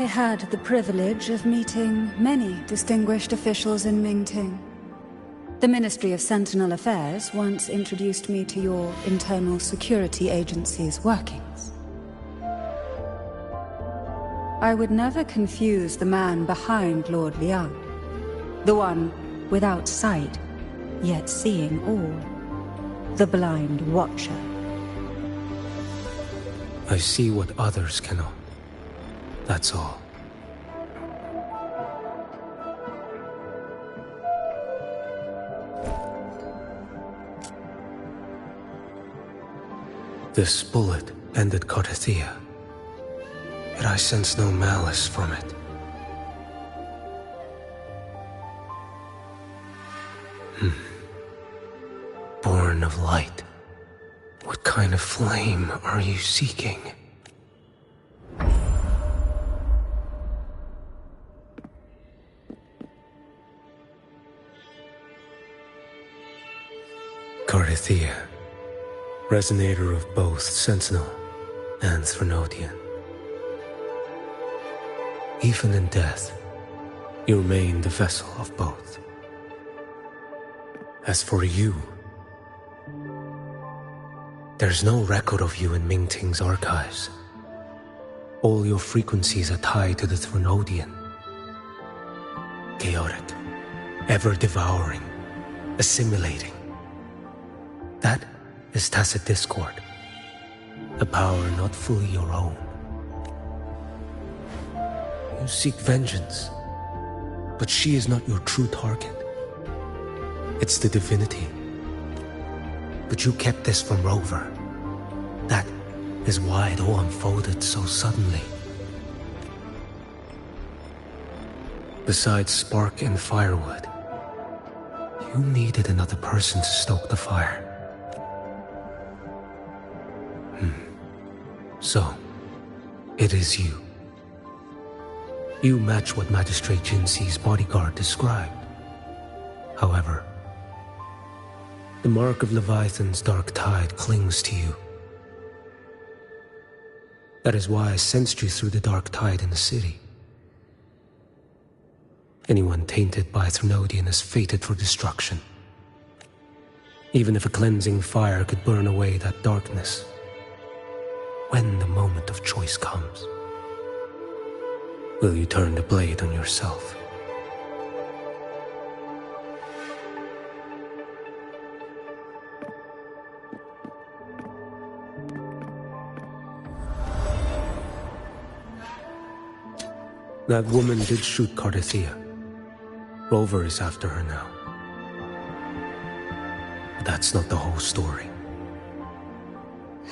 I had the privilege of meeting many distinguished officials in Mingting. The Ministry of Sentinel Affairs once introduced me to your internal security agency's workings. I would never confuse the man behind Lord Liang, the one without sight, yet seeing all, the blind watcher. I see what others cannot. That's all. This bullet ended Carthia, yet I sense no malice from it. Born of light, what kind of flame are you seeking? Carthia, resonator of both Sentinel and Threnodian. Even in death, you remain the vessel of both. As for you, there's no record of you in Mingting's archives. All your frequencies are tied to the Threnodian. Chaotic, ever-devouring, assimilating. That is tacit discord, a power not fully your own. You seek vengeance, but she is not your true target. It's the divinity. But you kept this from Rover. That is why it all unfolded so suddenly. Besides spark and firewood, you needed another person to stoke the fire. So, it is you. You match what Magistrate Jinxi's bodyguard described. However, the mark of Leviathan's dark tide clings to you. That is why I sensed you through the dark tide in the city. Anyone tainted by Threnodian is fated for destruction. Even if a cleansing fire could burn away that darkness, when the moment of choice comes, will you turn the blade on yourself? That woman did shoot Carthia. Rover is after her now. But that's not the whole story.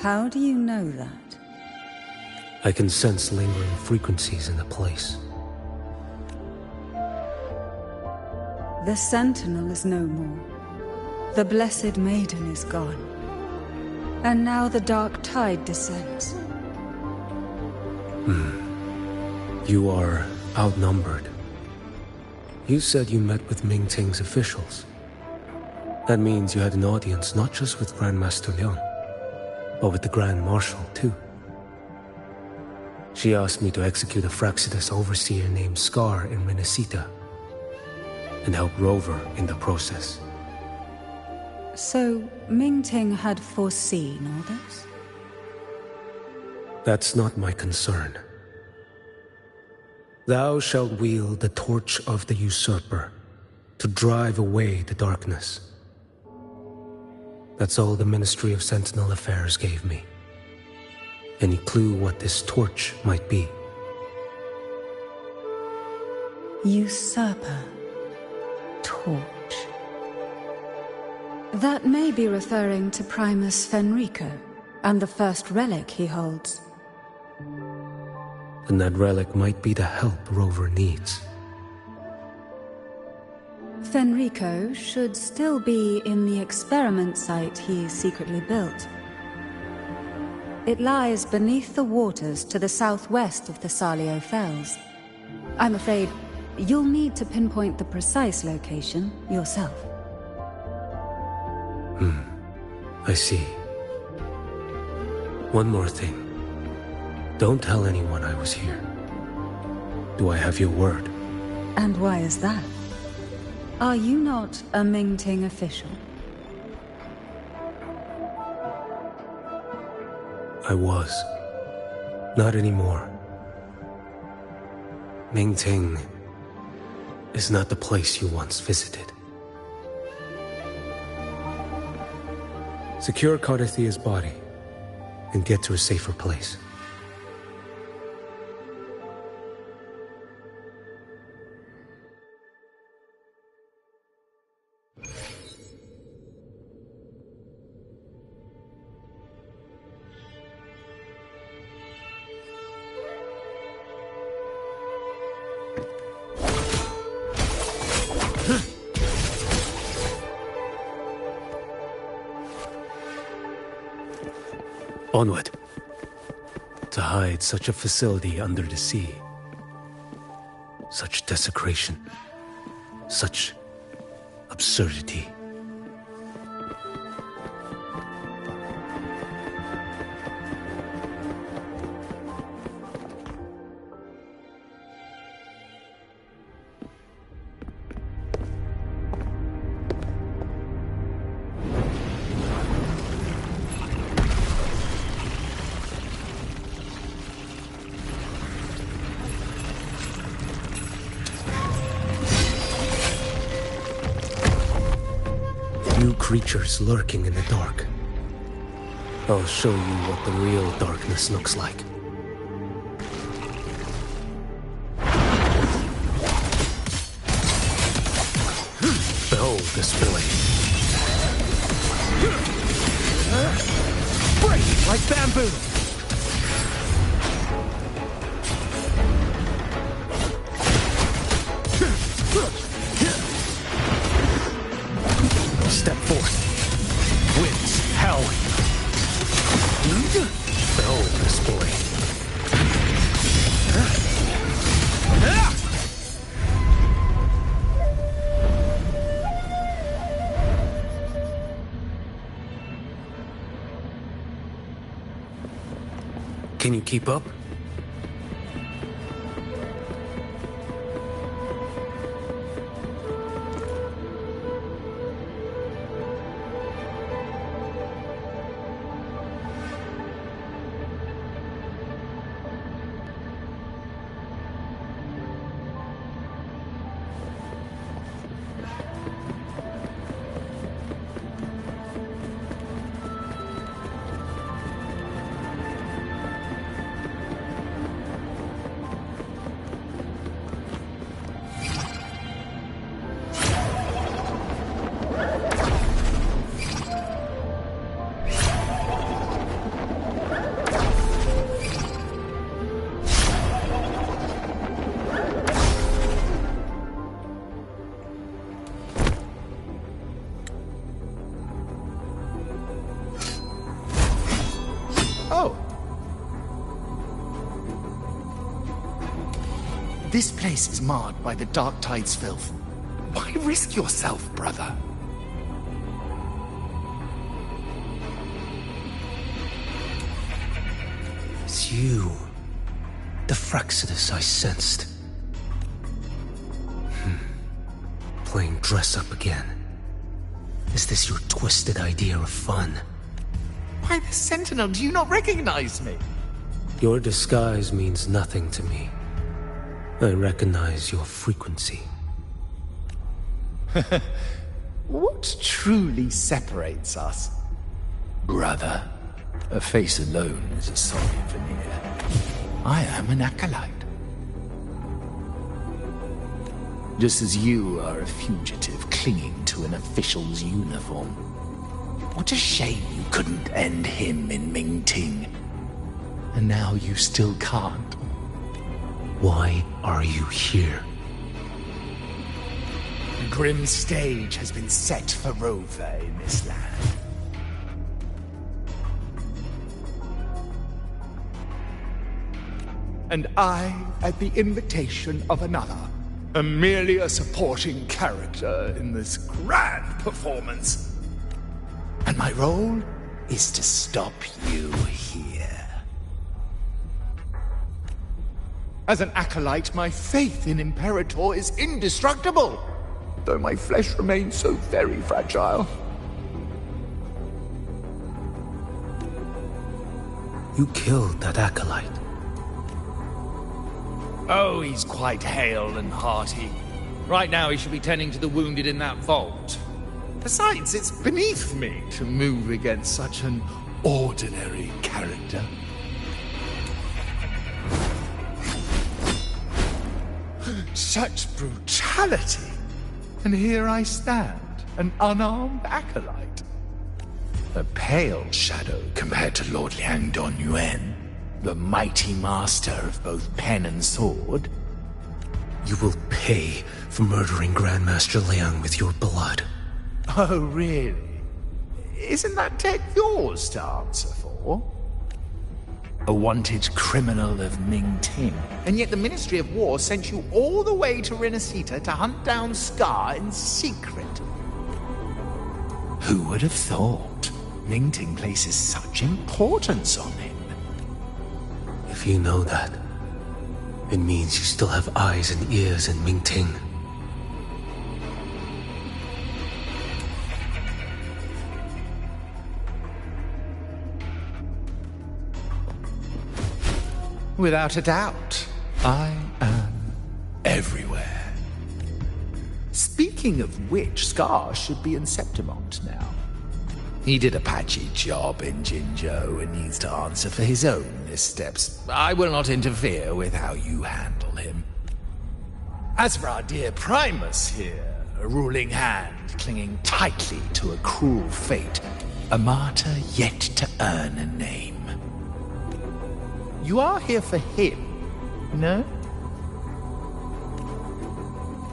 How do you know that? I can sense lingering frequencies in the place. The Sentinel is no more. The Blessed Maiden is gone. And now the dark tide descends. You are outnumbered. You said you met with Mingting's officials. That means you had an audience not just with Grandmaster Liang, but with the Grand Marshal too. She asked me to execute a Fraxidus overseer named Scar in Renacita, and help Rover in the process. So, Mingting had foreseen all this? That's not my concern. Thou shalt wield the torch of the usurper to drive away the darkness. That's all the Ministry of Sentinel Affairs gave me. Any clue what this torch might be? Usurper. Torch. That may be referring to Primus Fenrico and the first relic he holds. And that relic might be the help Rover needs. Fenrico should still be in the experiment site he secretly built. It lies beneath the waters to the southwest of the Salio Fells. I'm afraid you'll need to pinpoint the precise location yourself. I see. One more thing. Don't tell anyone I was here. Do I have your word? And why is that? Are you not a Mingting official? I was. Not anymore. Mingting is not the place you once visited. Secure Cardathia's body and get to a safer place. Onward. To hide such a facility under the sea. Such desecration. Such absurdity. New creatures lurking in the dark. I'll show you what the real darkness looks like. Behold this blade. Break like bamboo! Step forth. Winds, hell. Behold this blade. Can you keep up? This place is marred by the Dark Tide's filth. Why risk yourself, brother? It's you. The Frexidus I sensed. Playing dress-up again. Is this your twisted idea of fun? Why, the Sentinel, do you not recognize me? Your disguise means nothing to me. I recognize your frequency. What truly separates us? Brother, a face alone is a solid veneer. I am an acolyte. Just as you are a fugitive clinging to an official's uniform. What a shame you couldn't end him in Mingting. And now you still can't. Why are you here? A grim stage has been set for Rover in this land. And I, at the invitation of another, am merely a supporting character in this grand performance. And my role is to stop you here. As an acolyte, my faith in Imperator is indestructible, though my flesh remains so very fragile. You killed that acolyte. Oh, he's quite hale and hearty. Right now he should be tending to the wounded in that vault. Besides, it's beneath me to move against such an ordinary character. Such brutality! And here I stand, an unarmed acolyte. A pale shadow compared to Lord Liang Donyuan, the mighty master of both pen and sword. You will pay for murdering Grandmaster Liang with your blood. Oh, really? Isn't that debt yours to answer for? A wanted criminal of Mingting, and yet the Ministry of War sent you all the way to Renacita to hunt down Scar in secret. Who would have thought Mingting places such importance on him? If you know that, it means you still have eyes and ears in Mingting. Without a doubt, I am everywhere. Speaking of which, Scar should be in Septimont now. He did a patchy job in Jinzhou and needs to answer for his own missteps. I will not interfere with how you handle him. As for our dear Primus here, a ruling hand clinging tightly to a cruel fate, a martyr yet to earn a name. You are here for him, no?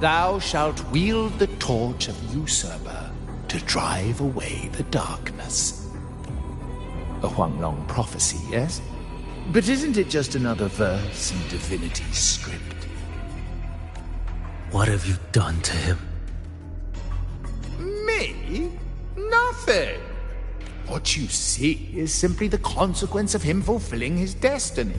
Thou shalt wield the torch of usurper to drive away the darkness. A Huanglong prophecy, yes? But isn't it just another verse in Divinity's script? What have you done to him? Me? Nothing. What you see is simply the consequence of him fulfilling his destiny.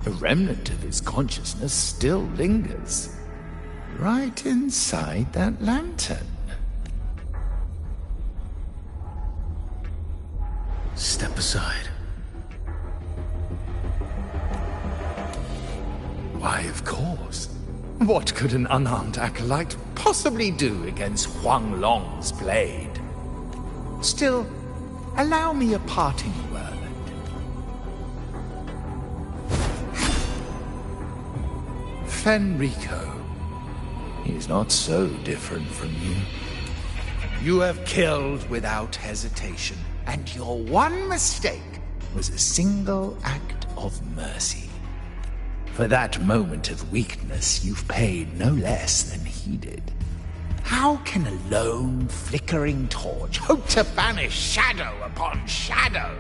A remnant of his consciousness still lingers, right inside that lantern. Step aside. Why, of course. What could an unarmed acolyte possibly do against Huanglong's blade? Still, allow me a parting word. Fenrico, he is not so different from you. You have killed without hesitation, and your one mistake was a single act of mercy. For that moment of weakness, you've paid no less than he did. How can a lone, flickering torch hope to banish shadow upon shadow?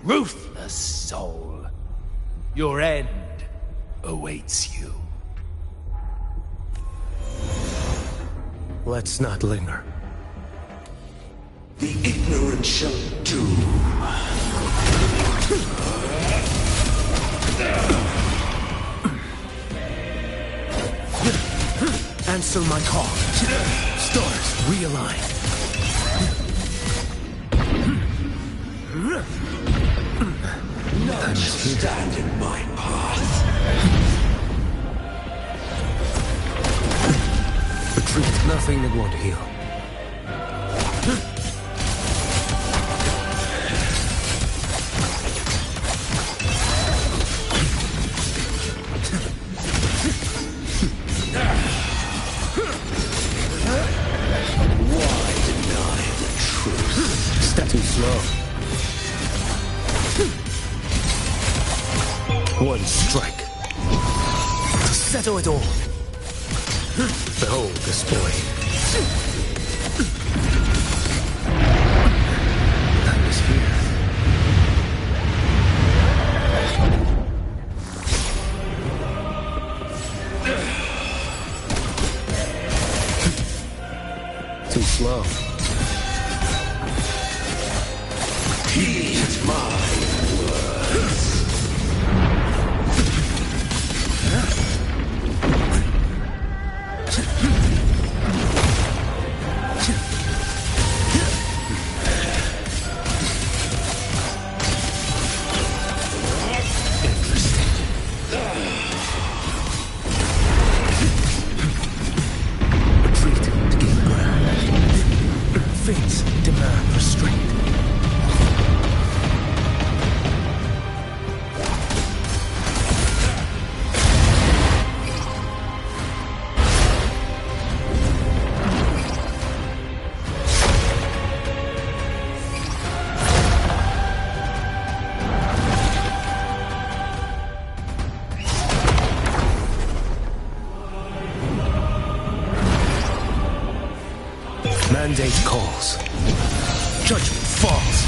Ruthless soul, your end awaits you. Let's not linger. The ignorant shall do. Answer my call. Stars, realign. None shall stand in my path. Retreat, nothing that won't heal. Too slow. One strike to settle it all. Behold this boy. Time is here. Too slow. Heed my word. Mandate calls. Judgment falls.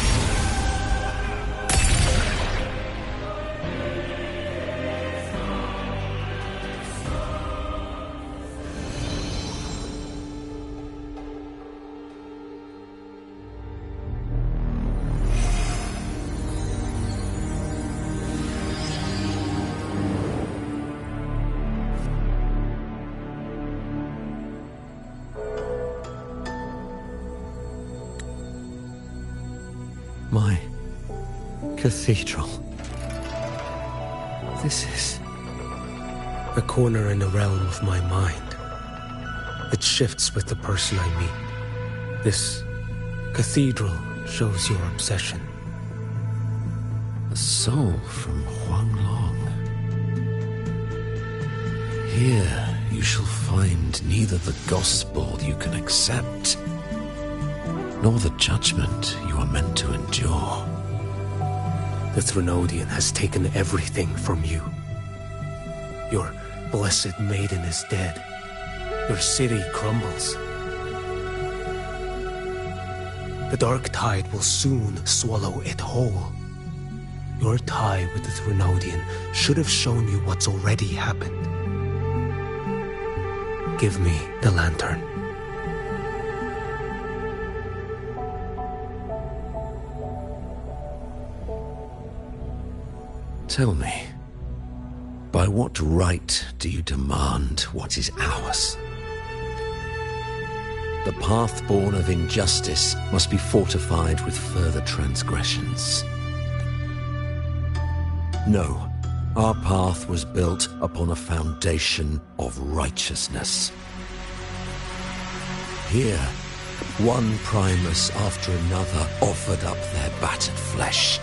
My cathedral. This is... A corner in the realm of my mind. It shifts with the person I meet. This cathedral shows your obsession. A soul from Huanglong. Here you shall find neither the gospel you can accept, nor the judgment you are meant to endure. The Threnodian has taken everything from you. Your blessed maiden is dead. Your city crumbles. The dark tide will soon swallow it whole. Your tie with the Threnodian should have shown you what's already happened. Give me the lantern. Tell me, by what right do you demand what is ours? The path born of injustice must be fortified with further transgressions. No, our path was built upon a foundation of righteousness. Here, one Primus after another offered up their battered flesh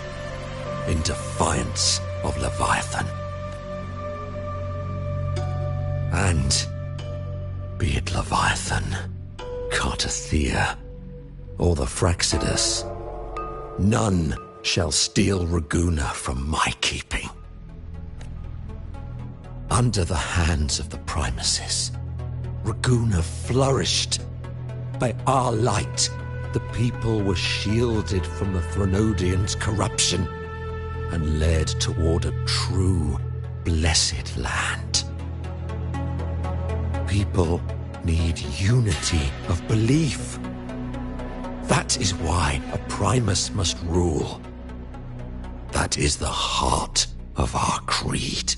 in defiance of Leviathan. And be it Leviathan, Cartathea, or the Fraxidus, none shall steal Raguna from my keeping. Under the hands of the Primuses, Raguna flourished. By our light, the people were shielded from the Threnodians' corruption and led toward a true, blessed land. People need unity of belief. That is why a Primus must rule. That is the heart of our creed.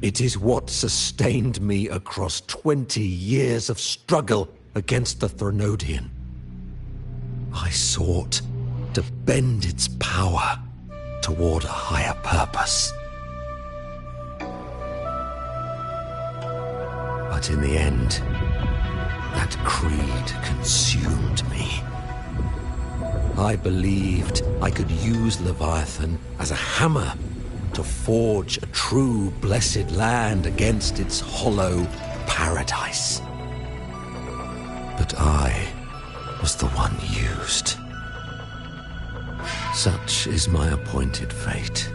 It is what sustained me across 20 years of struggle against the Threnodian. I sought to bend its power toward a higher purpose. But in the end, that creed consumed me. I believed I could use Leviathan as a hammer to forge a true blessed land against its hollow paradise. But I was the one used. Such is my appointed fate.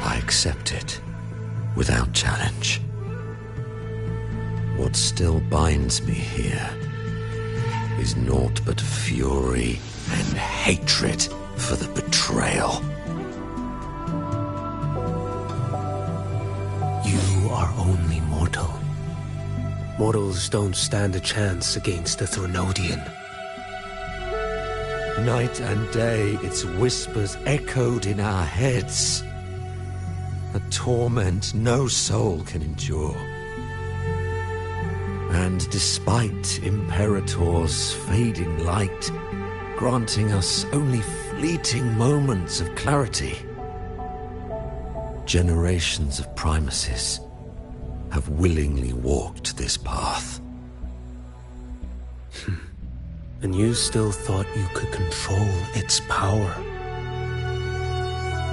I accept it without challenge. What still binds me here is naught but fury and hatred for the betrayal. You are only mortal. Mortals don't stand a chance against the Threnodian. Night and day, its whispers echoed in our heads. A torment no soul can endure. And despite Imperator's fading light, granting us only fleeting moments of clarity, generations of Primuses have willingly walked this path. And you still thought you could control its power.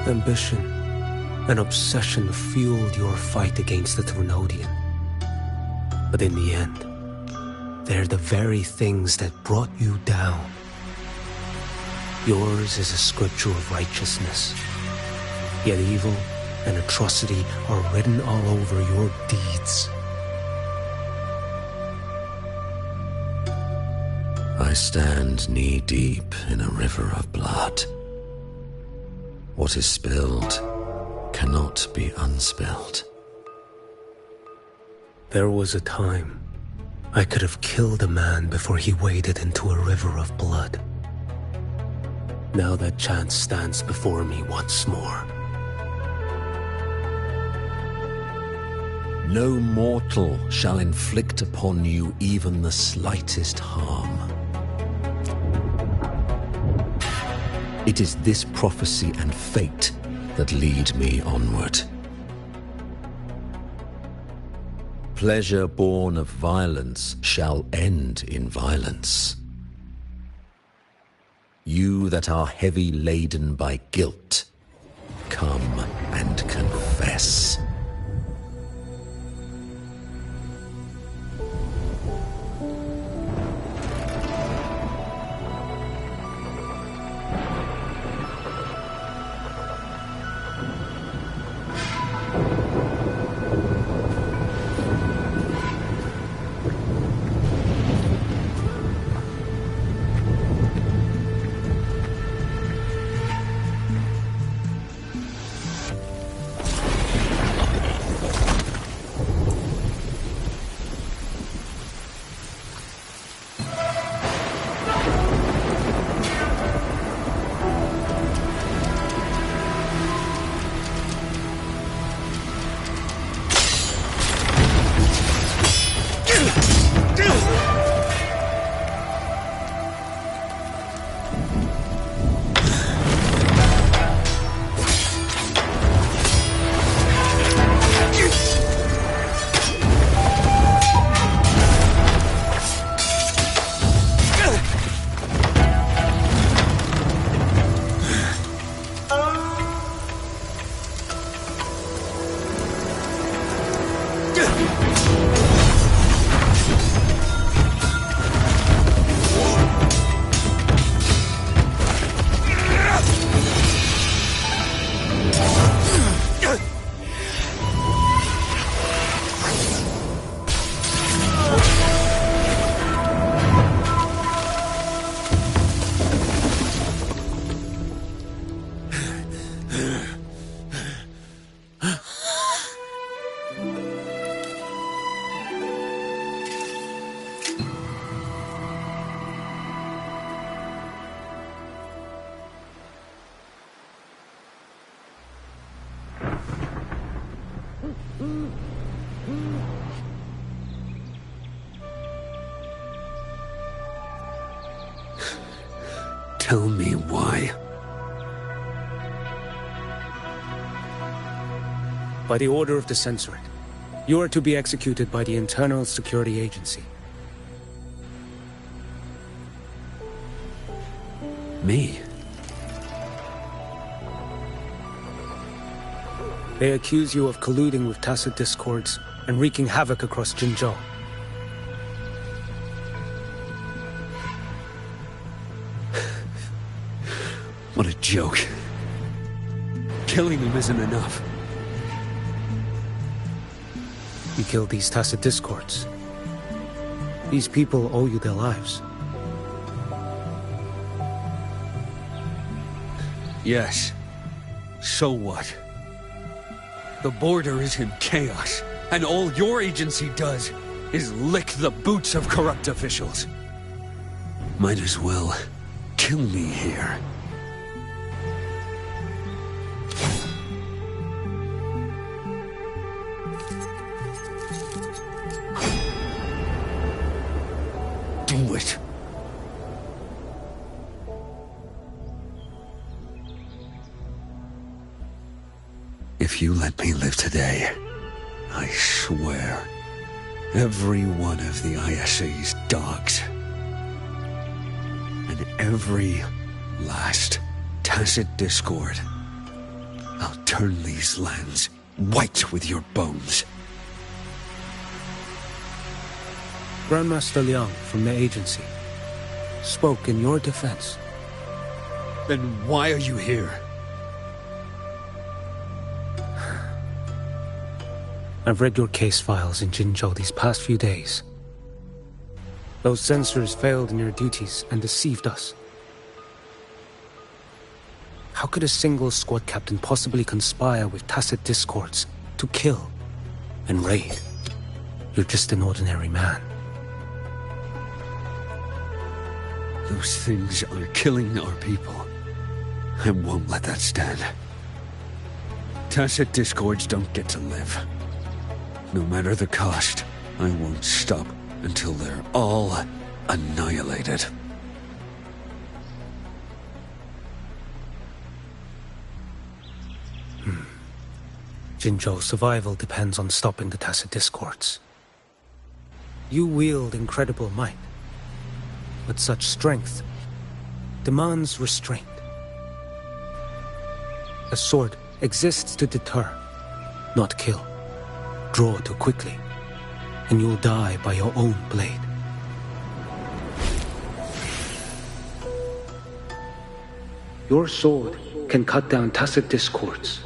Ambition and obsession fueled your fight against the Threnodian. But in the end, they're the very things that brought you down. Yours is a scripture of righteousness, yet evil and atrocity are written all over your deeds. I stand knee-deep in a river of blood. What is spilled cannot be unspilled. There was a time I could have killed a man before he waded into a river of blood. Now that chance stands before me once more. No mortal shall inflict upon you even the slightest harm. It is this prophecy and fate that lead me onward. Pleasure born of violence shall end in violence. You that are heavy laden by guilt, come and confess. Tell me why. By the order of the Censorate, you are to be executed by the Internal Security Agency. Me? They accuse you of colluding with tacit discords and wreaking havoc across Jinzhou. What a joke. Killing them isn't enough. You killed these tacit discords. These people owe you their lives. Yes. So what? The border is in chaos, and all your agency does is lick the boots of corrupt officials. Might as well kill me here. Do it. If you let me live today, I swear, every one of the ISA's dogs, and every last tacit discord, I'll turn these lands white with your bones. Grandmaster Liang from the agency spoke in your defense. Then why are you here? I've read your case files in Jinzhou these past few days. Those censors failed in their duties and deceived us. How could a single squad captain possibly conspire with tacit discords to kill and raid? You're just an ordinary man. Those things are killing our people. I won't let that stand. Tacit discords don't get to live. No matter the cost, I won't stop until they're all annihilated. Jinzhou's survival depends on stopping the tacit discords. You wield incredible might, but such strength demands restraint. A sword exists to deter, not kill. Draw too quickly, and you'll die by your own blade. Your sword can cut down tacit discords,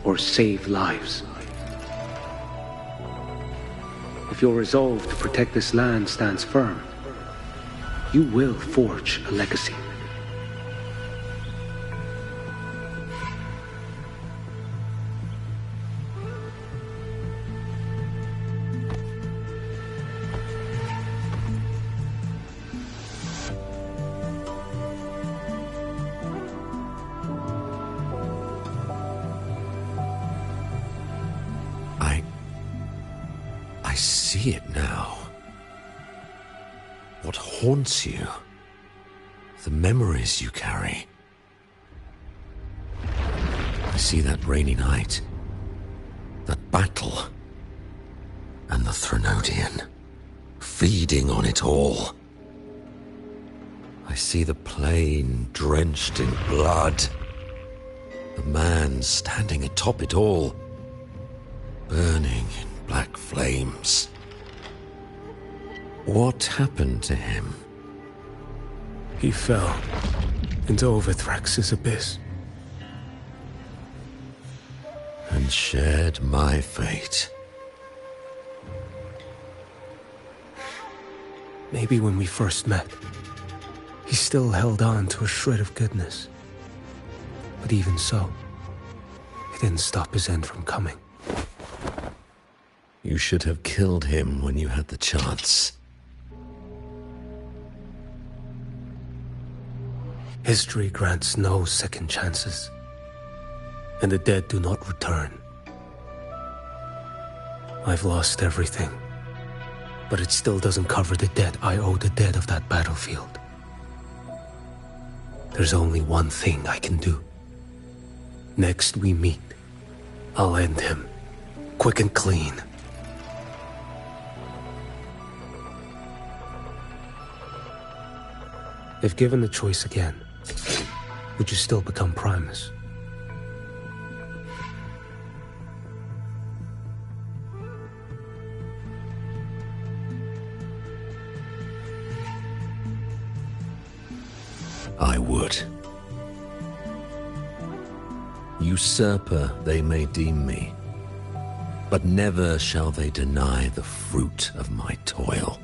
or save lives. If your resolve to protect this land stands firm, you will forge a legacy. I see it now. What haunts you? The memories you carry. I see that rainy night, that battle, and the Threnodian, feeding on it all. I see the plain drenched in blood, the man standing atop it all, burning in black flames. What happened to him? He fell into Overthrax's abyss. And shared my fate. Maybe when we first met, he still held on to a shred of goodness. But even so, it didn't stop his end from coming. You should have killed him when you had the chance. History grants no second chances, and the dead do not return. I've lost everything, but it still doesn't cover the debt I owe the dead of that battlefield. There's only one thing I can do. Next we meet, I'll end him, quick and clean. If given the choice again, would you still become Primus? I would. Usurper they may deem me, but never shall they deny the fruit of my toil.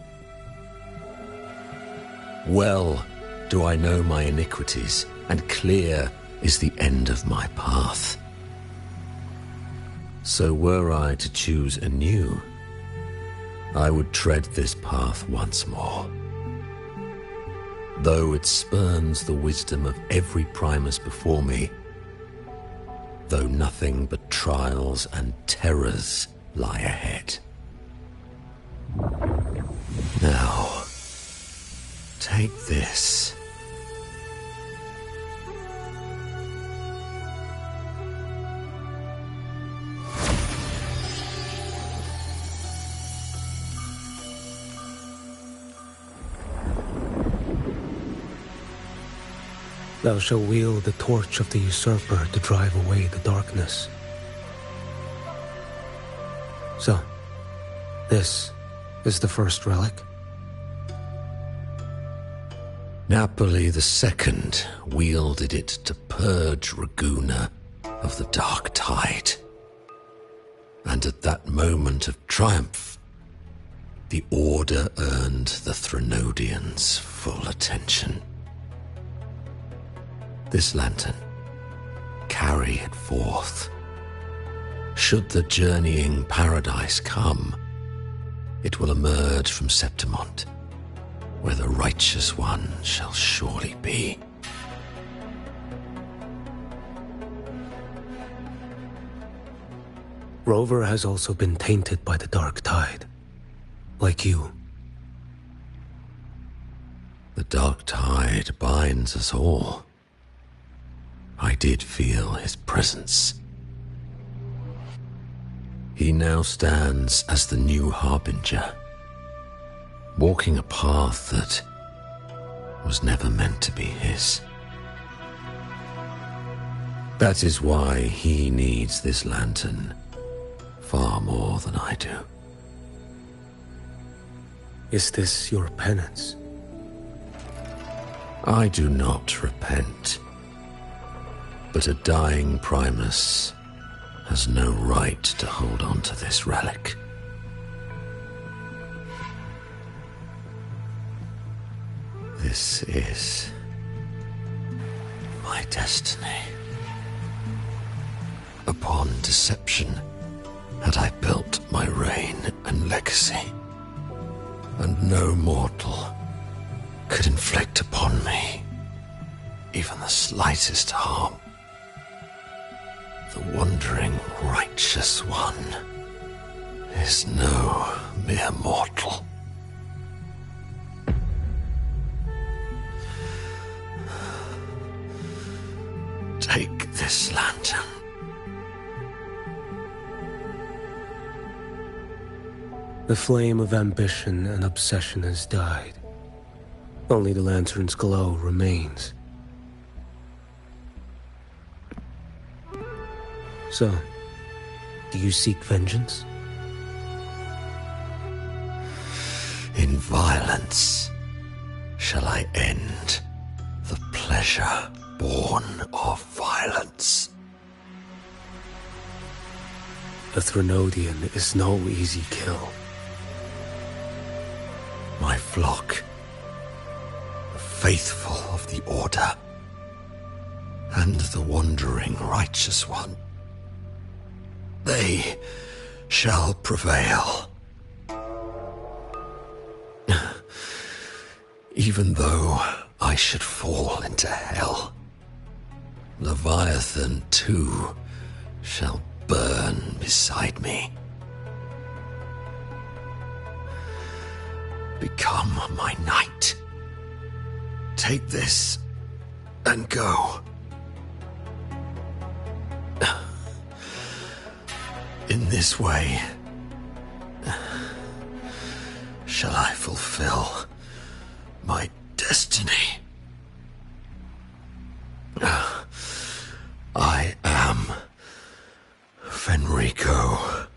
Well do I know my iniquities, and clear is the end of my path. So were I to choose anew, I would tread this path once more. Though it spurns the wisdom of every Primus before me, though nothing but trials and terrors lie ahead. Now, take this. Thou shalt wield the torch of the usurper to drive away the darkness. So, this is the first relic? Napoli II wielded it to purge Raguna of the dark tide. And at that moment of triumph, The Order earned the Threnodians' full attention. This lantern, carry it forth. Should the journeying paradise come, it will emerge from Septimont, where the Righteous One shall surely be. Rover has also been tainted by the dark tide, like you. The dark tide binds us all. I did feel his presence. He now stands as the new Harbinger, walking a path that was never meant to be his. That is why he needs this lantern far more than I do. Is this your penance? I do not repent, but a dying Primus has no right to hold on to this relic. This is my destiny. Upon deception had I built my reign and legacy, and no mortal could inflict upon me even the slightest harm. The wandering Righteous One is no mere mortal. Take this lantern. The flame of ambition and obsession has died. Only the lantern's glow remains. So, do you seek vengeance? In violence shall I end the pleasure born of violence. A Threnodian is no easy kill. My flock, the faithful of the Order, and the wandering Righteous One, they shall prevail. Even though I should fall into hell, Leviathan too shall burn beside me. Become my knight. Take this and go. In this way, shall I fulfill my destiny. I am Fenrico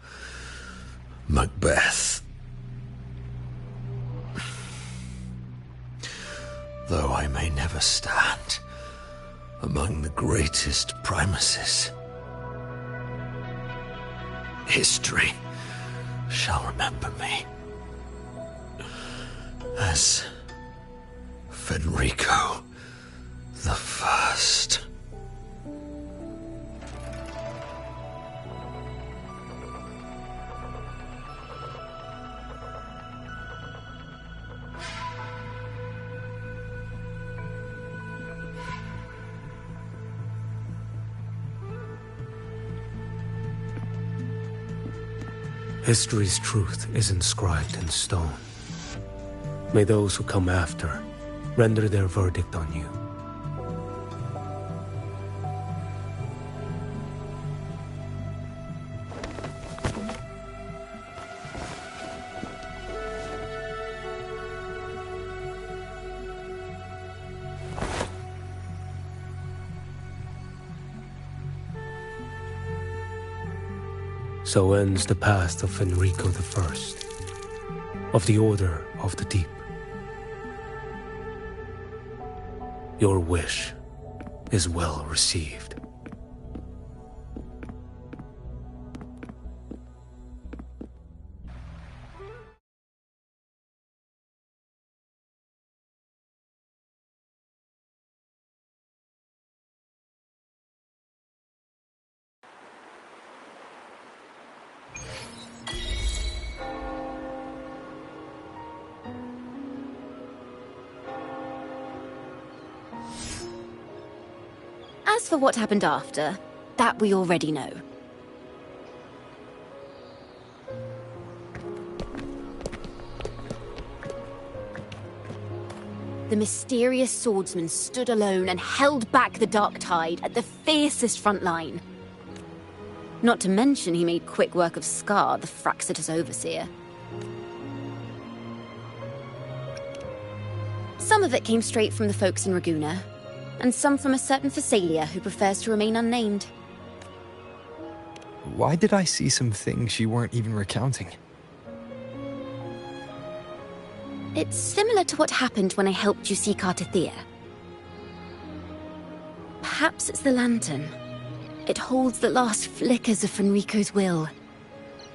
Macbeth. Though I may never stand among the greatest Primuses, history shall remember me as Fenrico the First. History's truth is inscribed in stone. May those who come after render their verdict on you. So ends the past of Fenrico I, of the Order of the Deep. Your wish is well received. As for what happened after, that we already know. The mysterious swordsman stood alone and held back the Dark Tide at the fiercest front line. Not to mention he made quick work of Scar, the Fraxitous overseer. Some of it came straight from the folks in Raguna, and some from a certain Phasalia who prefers to remain unnamed. Why did I see some things you weren't even recounting? It's similar to what happened when I helped you seek Artathea. Perhaps it's the lantern. It holds the last flickers of Fenrico's will.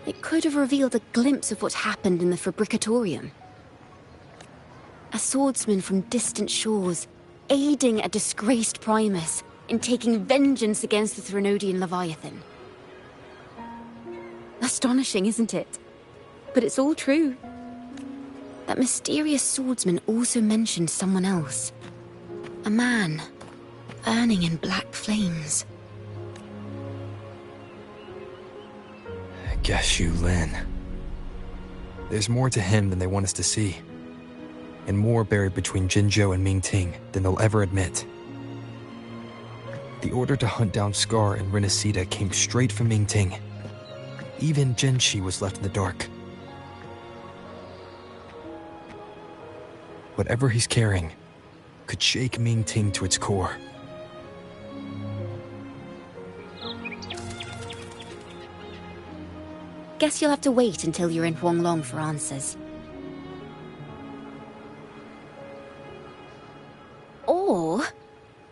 It could have revealed a glimpse of what happened in the Fabricatorium. A swordsman from distant shores, aiding a disgraced Primus in taking vengeance against the Threnodian Leviathan. Astonishing, isn't it? But it's all true. That mysterious swordsman also mentioned someone else. A man, burning in black flames. Guess you, Lin. There's more to him than they want us to see. And more buried between Jinzhou and Mingting than they'll ever admit. The order to hunt down Scar and Renacita came straight from Mingting. Even Jinshi was left in the dark. Whatever he's carrying could shake Mingting to its core. Guess you'll have to wait until you're in Huanglong for answers. Or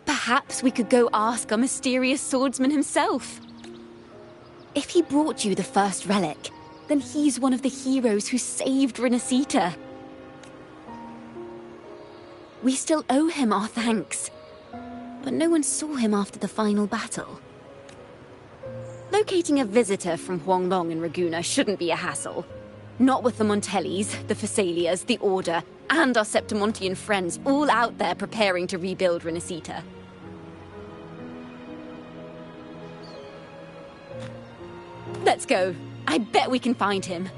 perhaps we could go ask our mysterious swordsman himself. If he brought you the first relic, then he's one of the heroes who saved Renacita. We still owe him our thanks, but no one saw him after the final battle. Locating a visitor from Huanglong and Raguna shouldn't be a hassle. Not with the Montellis, the Phasalias, the Order, and our Septimontian friends all out there preparing to rebuild Renacita. Let's go. I bet we can find him.